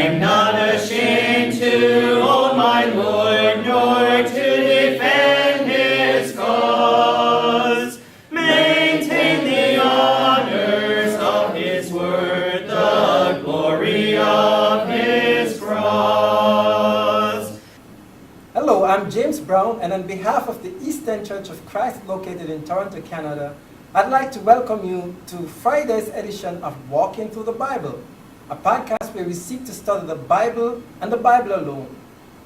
I'm not ashamed to own my Lord, nor to defend his cause. Maintain the honors of his word, the glory of his cross. Hello, I'm James Brown, and on behalf of the Eastern Church of Christ located in Toronto, Canada, I'd like to welcome you to Friday's edition of Walking Through the Bible, a podcast where we seek to study the Bible and the Bible alone.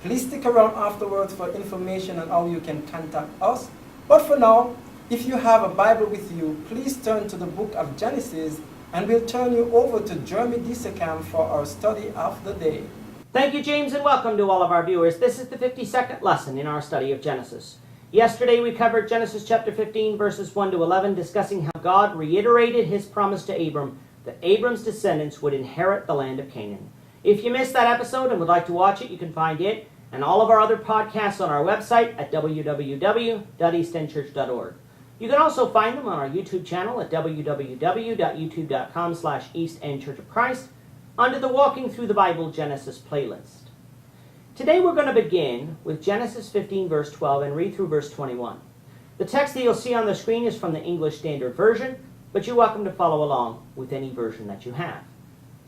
Please stick around afterwards for information on how you can contact us. But for now, if you have a Bible with you, please turn to the book of Genesis, and we'll turn you over to Jeremy Decsendants for our study of the day. Thank you, James, and welcome to all of our viewers. This is the 52nd lesson in our study of Genesis. Yesterday we covered Genesis chapter 15, verses 1 to 11, discussing how God reiterated his promise to Abram that Abram's descendants would inherit the land of Canaan. If you missed that episode and would like to watch it, you can find it and all of our other podcasts on our website at www.eastendchurch.org. You can also find them on our YouTube channel at www.youtube.com/eastendchurchofchrist under the Walking Through the Bible Genesis playlist. Today we're going to begin with Genesis 15 verse 12 and read through verse 21. The text that you'll see on the screen is from the English Standard Version, but you're welcome to follow along with any version that you have.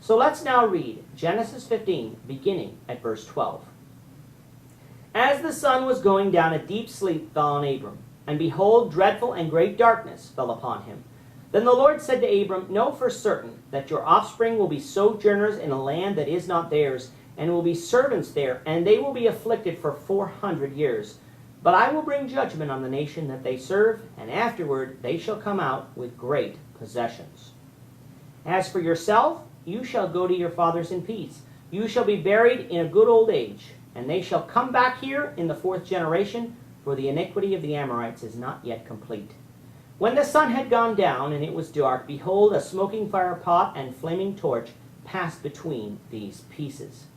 So let's now read Genesis 15 beginning at verse 12. As the sun was going down, a deep sleep fell on Abram, and behold, dreadful and great darkness fell upon him. Then the Lord said to Abram, Know for certain that your offspring will be sojourners in a land that is not theirs, and will be servants there, and they will be afflicted for 400 years. But I will bring judgment on the nation that they serve, and afterward they shall come out with great possessions. As for yourself, you shall go to your fathers in peace. You shall be buried in a good old age, and they shall come back here in the 4th generation, for the iniquity of the Amorites is not yet complete. When the sun had gone down, and it was dark, behold, a smoking fire pot and flaming torch passed between these pieces.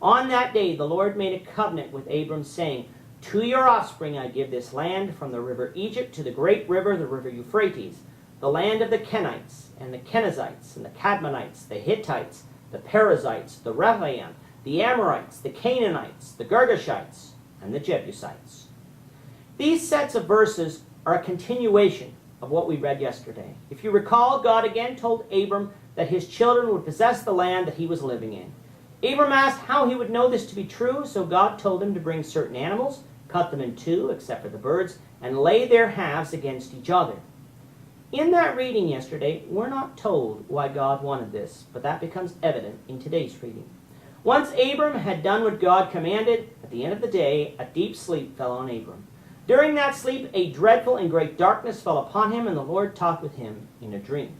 On that day the Lord made a covenant with Abram, saying, To your offspring I give this land, from the river Egypt to the great river, the river Euphrates, the land of the Kenites, and the Kenizzites, and the Cadmonites, the Hittites, the Perizzites, the Rephaim, the Amorites, the Canaanites, the Girgashites, and the Jebusites. These sets of verses are a continuation of what we read yesterday. If you recall, God again told Abram that his children would possess the land that he was living in. Abram asked how he would know this to be true, so God told him to bring certain animals, cut them in two, except for the birds, and lay their halves against each other. In that reading yesterday, we're not told why God wanted this, but that becomes evident in today's reading. Once Abram had done what God commanded, at the end of the day, a deep sleep fell on Abram. During that sleep, a dreadful and great darkness fell upon him, and the Lord talked with him in a dream.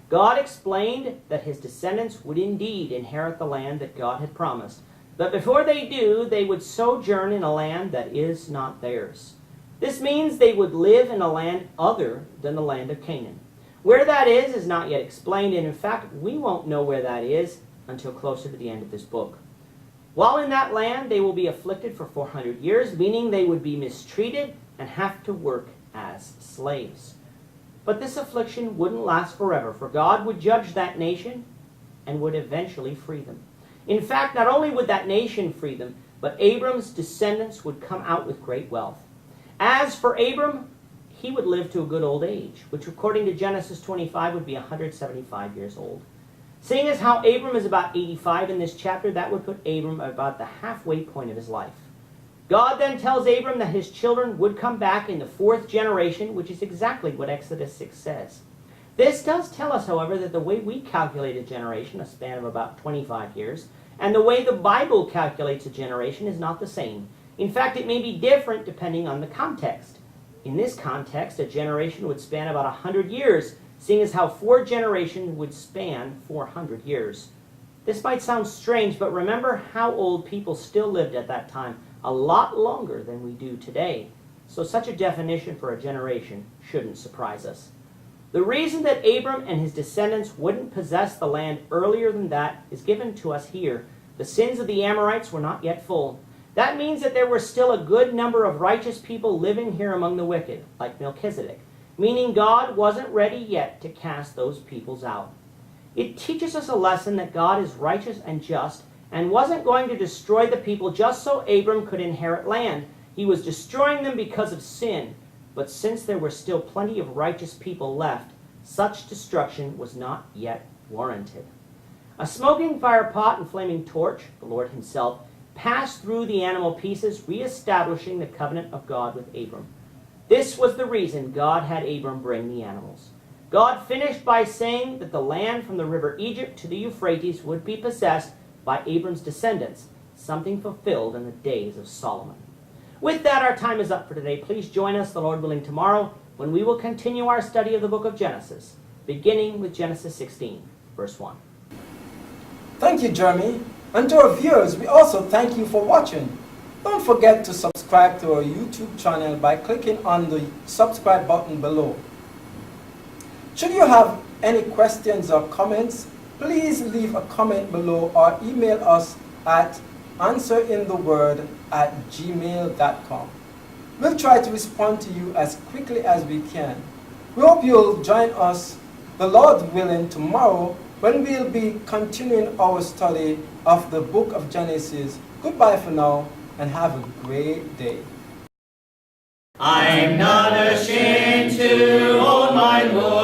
God explained that his descendants would indeed inherit the land that God had promised, but before they do, they would sojourn in a land that is not theirs. This means they would live in a land other than the land of Canaan. Where that is not yet explained, and in fact, we won't know where that is until closer to the end of this book. While in that land, they will be afflicted for 400 years, meaning they would be mistreated and have to work as slaves. But this affliction wouldn't last forever, for God would judge that nation and would eventually free them. In fact, not only would that nation free them, but Abram's descendants would come out with great wealth. As for Abram, he would live to a good old age, which according to Genesis 25 would be 175 years old. Seeing as how Abram is about 85 in this chapter, that would put Abram about the halfway point of his life. God then tells Abram that his children would come back in the 4th generation, which is exactly what Exodus 6 says. This does tell us, however, that the way we calculate a generation, a span of about 25 years, and the way the Bible calculates a generation is not the same. In fact, it may be different depending on the context. In this context, a generation would span about 100 years, seeing as how 4 generations would span 400 years. This might sound strange, but remember how old people still lived at that time, a lot longer than we do today. So such a definition for a generation shouldn't surprise us. The reason that Abram and his descendants wouldn't possess the land earlier than that is given to us here. The sins of the Amorites were not yet full. That means that there were still a good number of righteous people living here among the wicked, like Melchizedek, meaning God wasn't ready yet to cast those peoples out. It teaches us a lesson that God is righteous and just, and wasn't going to destroy the people just so Abram could inherit land. He was destroying them because of sin. But since there were still plenty of righteous people left, such destruction was not yet warranted. A smoking fire pot and flaming torch, the Lord himself, passed through the animal pieces, reestablishing the covenant of God with Abram. This was the reason God had Abram bring the animals. God finished by saying that the land from the river Egypt to the Euphrates would be possessed by Abram's descendants, something fulfilled in the days of Solomon. With that, our time is up for today. Please join us, the Lord willing, tomorrow when we will continue our study of the book of Genesis, beginning with Genesis 16, verse 1. Thank you, Jeremy. And to our viewers, we also thank you for watching. Don't forget to subscribe to our YouTube channel by clicking on the subscribe button below. Should you have any questions or comments, please leave a comment below or email us at answerintheword@gmail.com. We'll try to respond to you as quickly as we can. We hope you'll join us, the Lord willing, tomorrow when we'll be continuing our study of the book of Genesis. Goodbye for now and have a great day. I'm not ashamed to own my Lord.